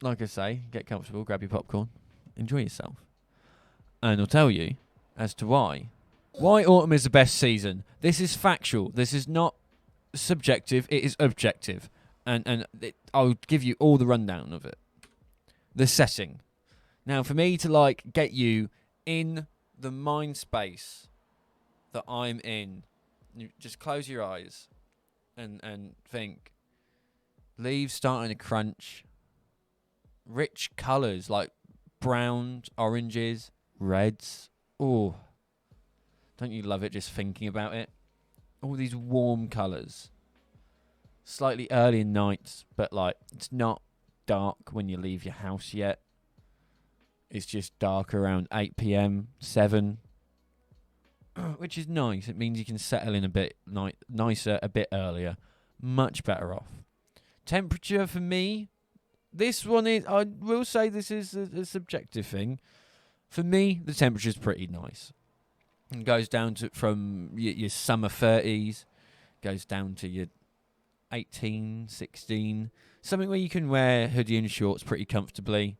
like I say, get comfortable, grab your popcorn, enjoy yourself. And I'll tell you as to why. Why autumn is the best season. This is factual. This is not subjective. It is objective. I'll give you all the rundown of it. The setting. Now, for me to get you in the mind space that I'm in, you just close your eyes and think. Leaves starting to crunch. Rich colours like browns, oranges, reds. Oh, don't you love it just thinking about it? All these warm colours. Slightly early in nights, but it's not dark when you leave your house yet. It's just dark around 8 p.m, 7, which is nice. It means you can settle in a bit nicer, a bit earlier. Much better off. Temperature for me, this one is, I will say this is a subjective thing. For me, the temperature is pretty nice. It goes down to from your summer 30s, goes down to your 18, 16. Something where you can wear hoodie and shorts pretty comfortably.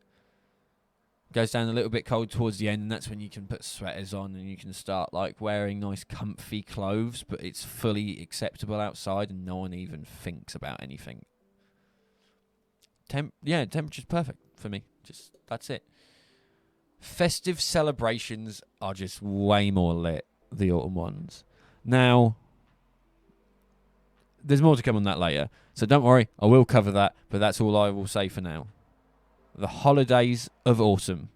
Goes down a little bit cold towards the end, and that's when you can put sweaters on and you can start wearing nice comfy clothes, but it's fully acceptable outside and no one even thinks about anything. Temperature's perfect for me. Just that's it. Festive celebrations are just way more lit, the autumn ones. Now, there's more to come on that later, so don't worry, I will cover that, but that's all I will say for now. The holidays of autumn.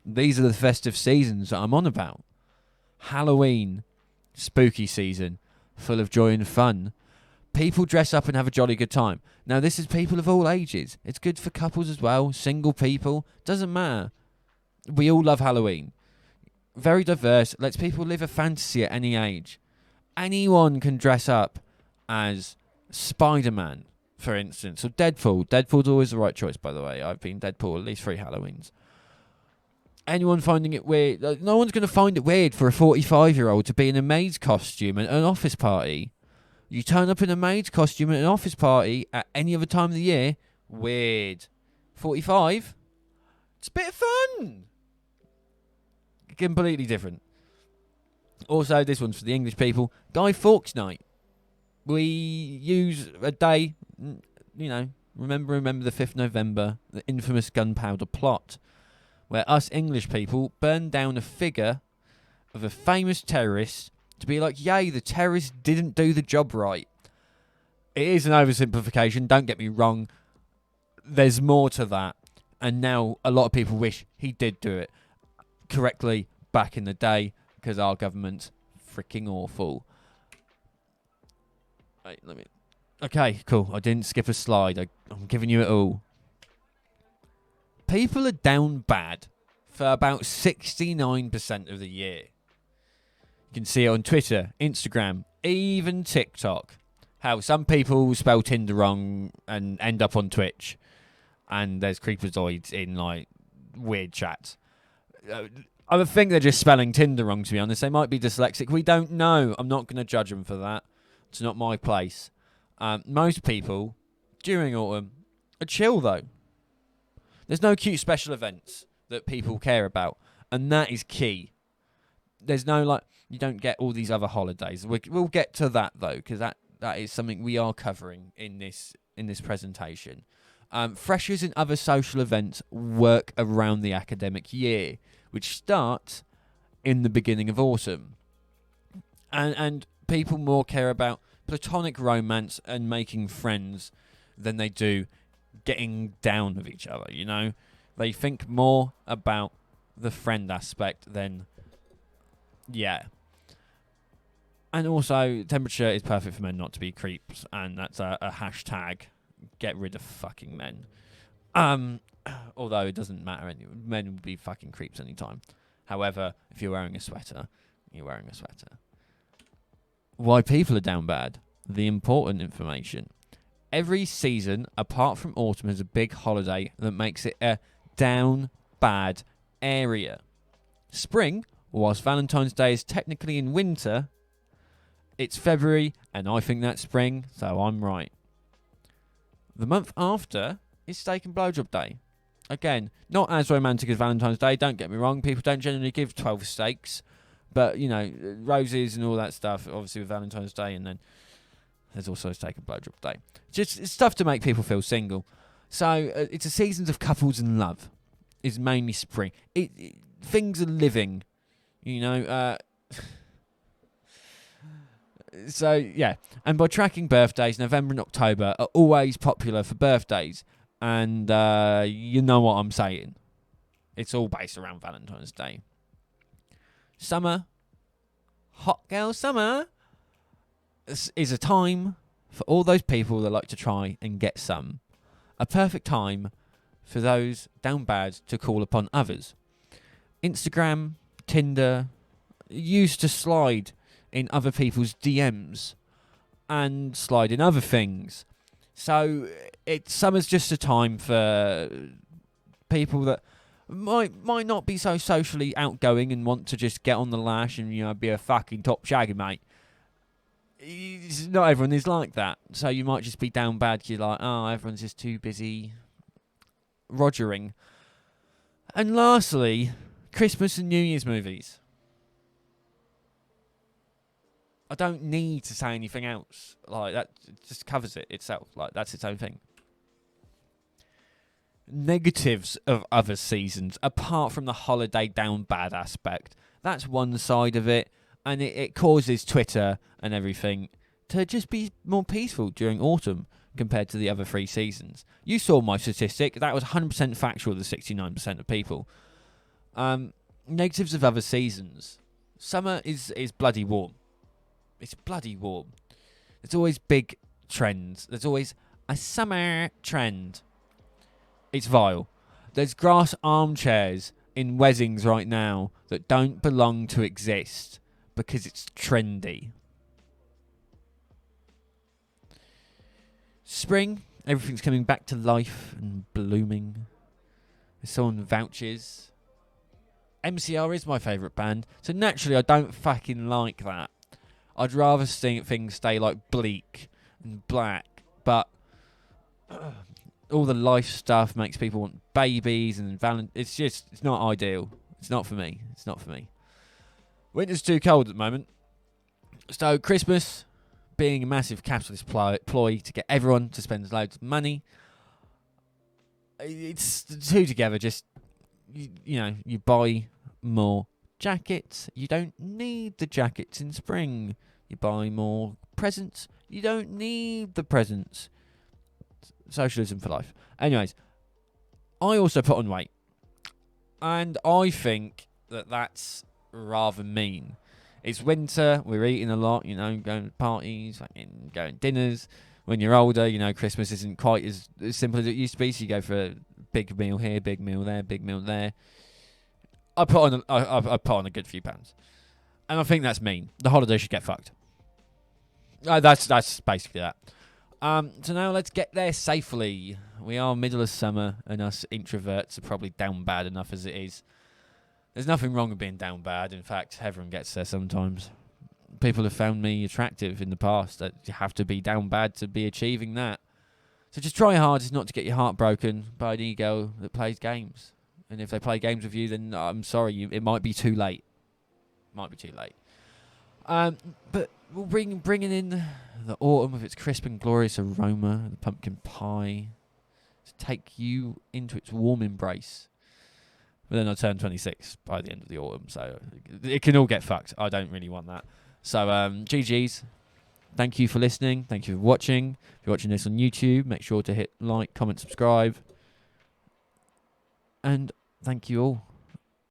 These are the festive seasons that I'm on about. Halloween, spooky season, full of joy and fun. People dress up and have a jolly good time. Now, this is people of all ages. It's good for couples as well, single people. Doesn't matter. We all love Halloween. Very diverse. Lets people live a fantasy at any age. Anyone can dress up as Spider-Man, for instance, or Deadpool. Deadpool's always the right choice, by the way. I've been Deadpool at least 3 Halloweens. Anyone finding it weird? No one's going to find it weird for a 45-year-old to be in a maid's costume at an office party. You turn up in a maid's costume at an office party at any other time of the year, weird. 45? It's a bit of fun. Completely different. Also, this one's for the English people. Guy Fawkes Night. We use a day, remember the 5th November, the infamous gunpowder plot, where us English people burned down a figure of a famous terrorist to be like, yay, the terrorist didn't do the job right. It is an oversimplification, don't get me wrong. There's more to that. And now a lot of people wish he did do it correctly back in the day, because our government's freaking awful. Wait, Okay, cool. I didn't skip a slide. I'm giving you it all. People are down bad for about 69% of the year. You can see it on Twitter, Instagram, even TikTok. How some people spell Tinder wrong and end up on Twitch. And there's creepazoids in, weird chats. I think they're just spelling Tinder wrong, to be honest. They might be dyslexic. We don't know. I'm not going to judge them for that. It's not my place. Most people, during autumn, are chill, though. There's no cute special events that people care about. And that is key. There's no, you don't get all these other holidays. We'll get to that, though, because that is something we are covering in this presentation. Freshers and other social events work around the academic year, which starts in the beginning of autumn. And people more care about platonic romance and making friends than they do getting down with each other, They think more about the friend aspect than, And also, temperature is perfect for men not to be creeps, and that's a hashtag, get rid of fucking men. Although it doesn't matter, men will be fucking creeps anytime. However, if you're wearing a sweater, you're wearing a sweater. Why people are down bad. The important information. Every season, apart from autumn, has a big holiday that makes it a down bad area. Spring, whilst Valentine's Day is technically in winter, it's February, and I think that's spring, so I'm right. The month after is steak and blowjob day. Again, not as romantic as Valentine's Day, don't get me wrong. People don't generally give 12 steaks. But, you know, roses and all that stuff, obviously with Valentine's Day, and then there's also steak and blowjob day. Just it's stuff to make people feel single. So it's a season of couples and love. It's mainly spring. Things are living, you know. So, yeah. And by tracking birthdays, November and October are always popular for birthdays. And you know what I'm saying. It's all based around Valentine's Day. Summer, hot girl summer, is a time for all those people that like to try and get some. A perfect time for those down bad to call upon others. Instagram, Tinder, used to slide in other people's DMs and slide in other things. So summer's just a time for people that might not be so socially outgoing and want to just get on the lash and, you know, be a fucking top shaggy, mate. Not everyone is like that. So you might just be down bad. You're like, oh, everyone's just too busy rogering. And lastly, Christmas and New Year's movies. I don't need to say anything else. Like, that just covers it itself. Like, that's its own thing. Negatives of other seasons, apart from the holiday down bad aspect. That's one side of it. And it causes Twitter and everything to just be more peaceful during autumn compared to the other 3 seasons. You saw my statistic. That was 100% factual, the 69% of people. Negatives of other seasons. Summer is bloody warm. It's bloody warm. There's always big trends. There's always a summer trend. It's vile. There's grass armchairs in weddings right now that don't belong to exist because it's trendy. Spring, everything's coming back to life and blooming. If someone vouches. MCR is my favourite band, so naturally I don't fucking like that. I'd rather see things stay like bleak and black, but all the life stuff makes people want babies and it's not ideal. It's not for me. It's not for me. Winter's too cold at the moment. So Christmas being a massive capitalist ploy to get everyone to spend loads of money. It's the two together. Just, you buy more jackets. You don't need the jackets in spring. You buy more presents. You don't need the presents. Socialism for life. Anyways, I also put on weight. And I think that's rather mean. It's winter, we're eating a lot, going to parties, going to dinners. When you're older, Christmas isn't quite as simple as it used to be, so you go for a big meal here, big meal there, big meal there. I put on a good few pounds. And I think that's mean. The holiday should get fucked. That's basically that. So now let's get there safely. We are middle of summer, and us introverts are probably down bad enough as it is. There's nothing wrong with being down bad. In fact, everyone gets there sometimes. People have found me attractive in the past. That you have to be down bad to be achieving that. So just try hard not to get your heart broken by an ego that plays games. And if they play games with you, then I'm sorry, it might be too late. Might be too late. But we'll bringing in the autumn with its crisp and glorious aroma, the pumpkin pie, to take you into its warm embrace. But then I turn 26 by the end of the autumn, so it can all get fucked. I don't really want that. So, GG's. Thank you for listening. Thank you for watching. If you're watching this on YouTube, make sure to hit like, comment, subscribe. And thank you all.